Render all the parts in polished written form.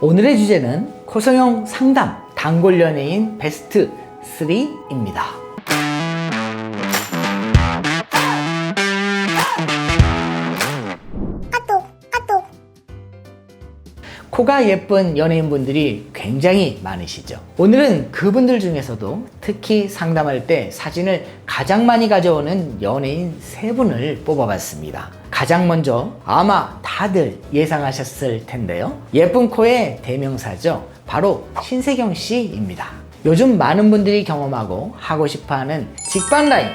오늘의 주제는 코성형 상담 단골 연예인 베스트 3입니다. 코가 예쁜 연예인분들이 굉장히 많으시죠. 오늘은 그분들 중에서도 특히 상담할 때 사진을 가장 많이 가져오는 연예인 3분을 뽑아봤습니다. 가장 먼저 아마 다들 예상하셨을 텐데요. 예쁜 코의 대명사죠. 바로 신세경 씨입니다. 요즘 많은 분들이 경험하고 하고 싶어하는 직반 라인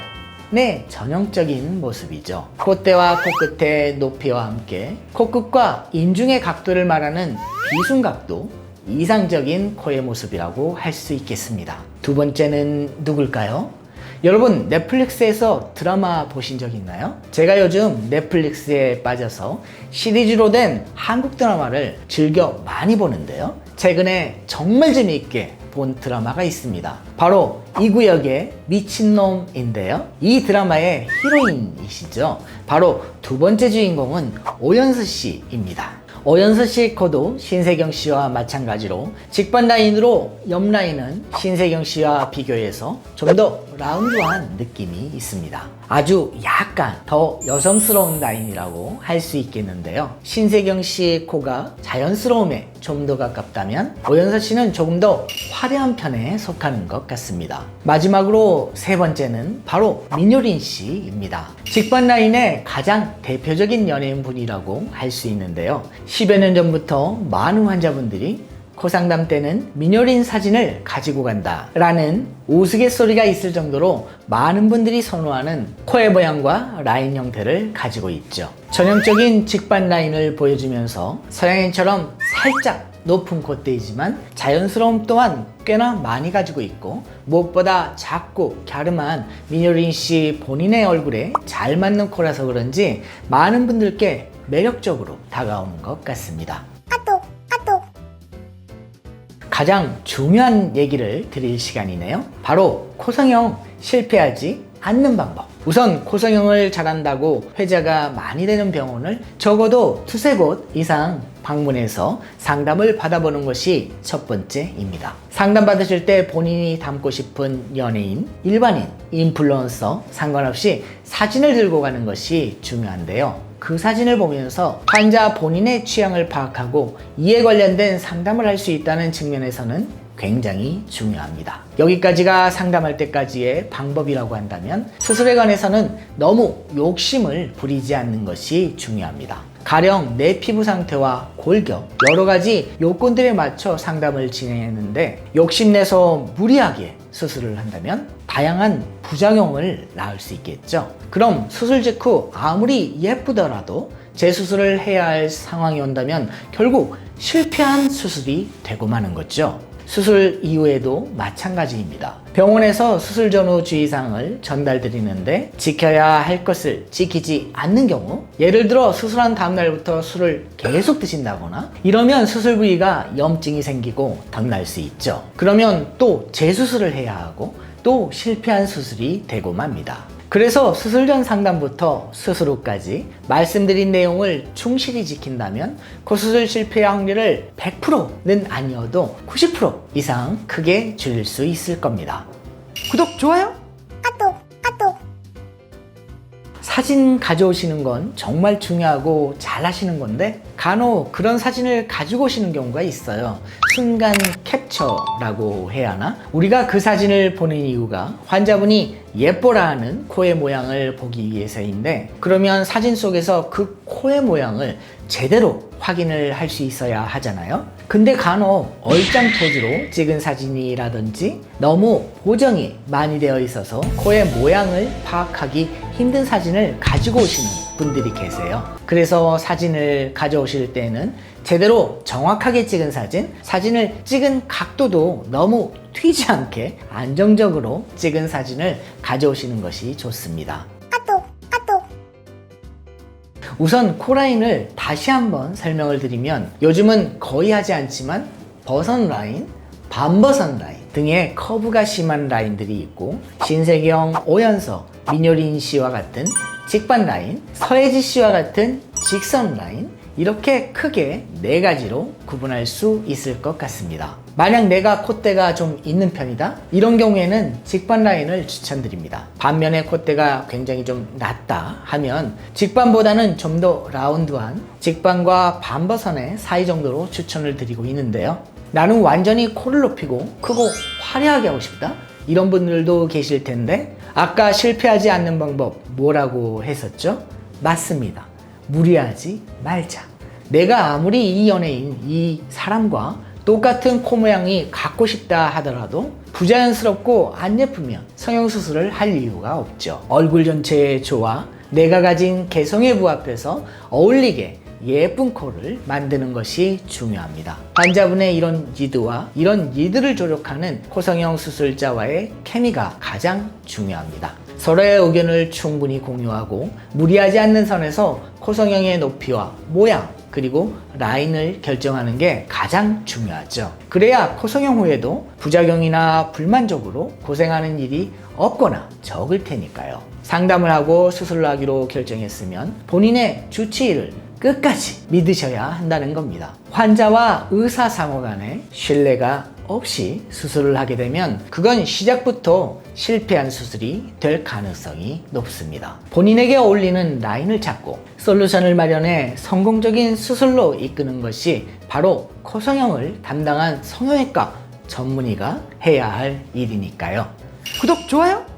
네, 전형적인 모습이죠. 콧대와 코끝의 높이와 함께 코끝과 인중의 각도를 말하는 비순각도 이상적인 코의 모습이라고 할 수 있겠습니다. 두 번째는 누굴까요? 여러분 넷플릭스에서 드라마 보신 적 있나요? 제가 요즘 넷플릭스에 빠져서 시리즈로 된 한국 드라마를 즐겨 많이 보는데요. 최근에 정말 재미있게 본 드라마가 있습니다. 바로 이 구역의 미친놈인데요. 이 드라마의 히로인이시죠. 바로 두 번째 주인공은 오연수 씨입니다. 오연수 씨 코도 신세경 씨와 마찬가지로 직반 라인으로 옆 라인은 신세경 씨와 비교해서 좀 더 라운드한 느낌이 있습니다. 아주 약간 더 여성스러운 라인이라고 할 수 있겠는데요. 신세경 씨의 코가 자연스러움에 좀 더 가깝다면 오연수 씨는 조금 더 화려한 편에 속하는 것 같습니다. 마지막으로 세 번째는 바로 민효린 씨입니다. 직반 라인의 가장 대표적인 연예인분이라고 할 수 있는데요. 10여 년 전부터 많은 환자분들이 코 상담 때는 민효린 사진을 가지고 간다 라는 우스갯소리가 있을 정도로 많은 분들이 선호하는 코의 모양과 라인 형태를 가지고 있죠. 전형적인 직반 라인을 보여주면서 서양인처럼 살짝 높은 콧대이지만 자연스러움 또한 꽤나 많이 가지고 있고 무엇보다 작고 갸름한 민효린 씨 본인의 얼굴에 잘 맞는 코라서 그런지 많은 분들께 매력적으로 다가오는 것 같습니다. 가장 중요한 얘기를 드릴 시간이네요. 바로 코성형 실패하지 않는 방법. 우선 코성형을 잘한다고 회자가 많이 되는 병원을 적어도 두세 곳 이상 방문해서 상담을 받아보는 것이 첫 번째입니다. 상담 받으실 때 본인이 닮고 싶은 연예인, 일반인, 인플루언서 상관없이 사진을 들고 가는 것이 중요한데요. 그 사진을 보면서 환자 본인의 취향을 파악하고 이에 관련된 상담을 할 수 있다는 측면에서는 굉장히 중요합니다. 여기까지가 상담할 때까지의 방법이라고 한다면 수술에 관해서는 너무 욕심을 부리지 않는 것이 중요합니다. 가령 내 피부 상태와 골격, 여러 가지 요건들에 맞춰 상담을 진행했는데 욕심내서 무리하게 수술을 한다면 다양한 부작용을 낳을 수 있겠죠. 그럼 수술 직후 아무리 예쁘더라도 재수술을 해야 할 상황이 온다면 결국 실패한 수술이 되고 마는 거죠. 수술 이후에도 마찬가지입니다. 병원에서 수술 전후 주의사항을 전달드리는데 지켜야 할 것을 지키지 않는 경우, 예를 들어 수술한 다음날부터 술을 계속 드신다거나 이러면 수술 부위가 염증이 생기고 덧날 수 있죠. 그러면 또 재수술을 해야 하고 또 실패한 수술이 되고 맙니다. 그래서 수술 전 상담부터 수술 후까지 말씀드린 내용을 충실히 지킨다면 코수술 실패 확률을 100%는 아니어도 90% 이상 크게 줄일 수 있을 겁니다. 구독, 좋아요! 사진 가져오시는 건 정말 중요하고 잘 하시는 건데 간혹 그런 사진을 가지고 오시는 경우가 있어요. 순간 캡처라고 해야 하나? 우리가 그 사진을 보는 이유가 환자분이 예뻐라 하는 코의 모양을 보기 위해서인데 그러면 사진 속에서 그 코의 모양을 제대로 확인을 할 수 있어야 하잖아요. 근데 간혹 얼짱 포즈로 찍은 사진이라든지 너무 보정이 많이 되어 있어서 코의 모양을 파악하기 힘든 사진을 가지고 오시는 분들이 계세요. 그래서 사진을 가져오실 때는 제대로 정확하게 찍은 사진을 찍은 각도도 너무 튀지 않게 안정적으로 찍은 사진을 가져오시는 것이 좋습니다. 우선 코라인을 다시 한번 설명을 드리면 요즘은 거의 하지 않지만 버선 라인, 반버선 라인 등의 커브가 심한 라인들이 있고 신세경, 오연서, 민효린 씨와 같은 직반 라인, 서혜지 씨와 같은 직선 라인, 이렇게 크게 4가지로 구분할 수 있을 것 같습니다. 만약 내가 콧대가 좀 있는 편이다? 이런 경우에는 직반 라인을 추천드립니다. 반면에 콧대가 굉장히 좀 낮다 하면 직반보다는 좀 더 라운드한 직반과 반버선의 사이 정도로 추천을 드리고 있는데요. 나는 완전히 코를 높이고 크고 화려하게 하고 싶다? 이런 분들도 계실 텐데 아까 실패하지 않는 방법 뭐라고 했었죠? 맞습니다. 무리하지 말자. 내가 아무리 이 연예인, 이 사람과 똑같은 코 모양이 갖고 싶다 하더라도 부자연스럽고 안 예쁘면 성형수술을 할 이유가 없죠. 얼굴 전체의 조화, 내가 가진 개성에 부합해서 어울리게 예쁜 코를 만드는 것이 중요합니다. 환자분의 이런 니드와 이런 니드를 조력하는 코성형 수술자와의 케미가 가장 중요합니다. 서로의 의견을 충분히 공유하고 무리하지 않는 선에서 코성형의 높이와 모양 그리고 라인을 결정하는 게 가장 중요하죠. 그래야 코성형 후에도 부작용이나 불만족으로 고생하는 일이 없거나 적을 테니까요. 상담을 하고 수술을 하기로 결정했으면 본인의 주치의를 끝까지 믿으셔야 한다는 겁니다. 환자와 의사 상호 간에 신뢰가 없이 수술을 하게 되면 그건 시작부터 실패한 수술이 될 가능성이 높습니다. 본인에게 어울리는 라인을 찾고 솔루션을 마련해 성공적인 수술로 이끄는 것이 바로 코성형을 담당한 성형외과 전문의가 해야 할 일이니까요. 구독, 좋아요!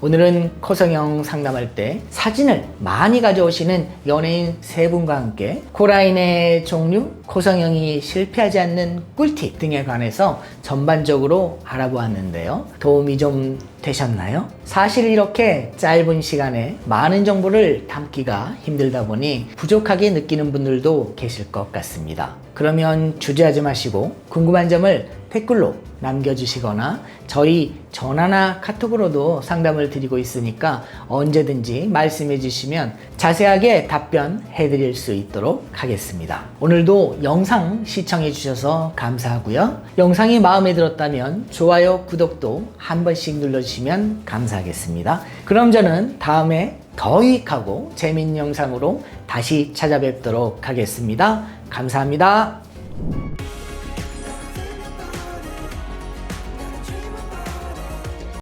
오늘은 코성형 상담할 때 사진을 많이 가져오시는 연예인 3분과 함께 코라인의 종류, 코성형이 실패하지 않는 꿀팁 등에 관해서 전반적으로 알아보았는데요. 도움이 좀 되셨나요? 사실 이렇게 짧은 시간에 많은 정보를 담기가 힘들다 보니 부족하게 느끼는 분들도 계실 것 같습니다. 그러면 주저하지 마시고 궁금한 점을 댓글로 남겨주시거나 저희 전화나 카톡으로도 상담을 드리고 있으니까 언제든지 말씀해 주시면 자세하게 답변해 드릴 수 있도록 하겠습니다. 오늘도 영상 시청해 주셔서 감사하고요. 영상이 마음에 들었다면 좋아요, 구독도 한 번씩 눌러주시면 감사하겠습니다. 그럼 저는 다음에 더 유익하고 재미있는 영상으로 다시 찾아뵙도록 하겠습니다. 감사합니다.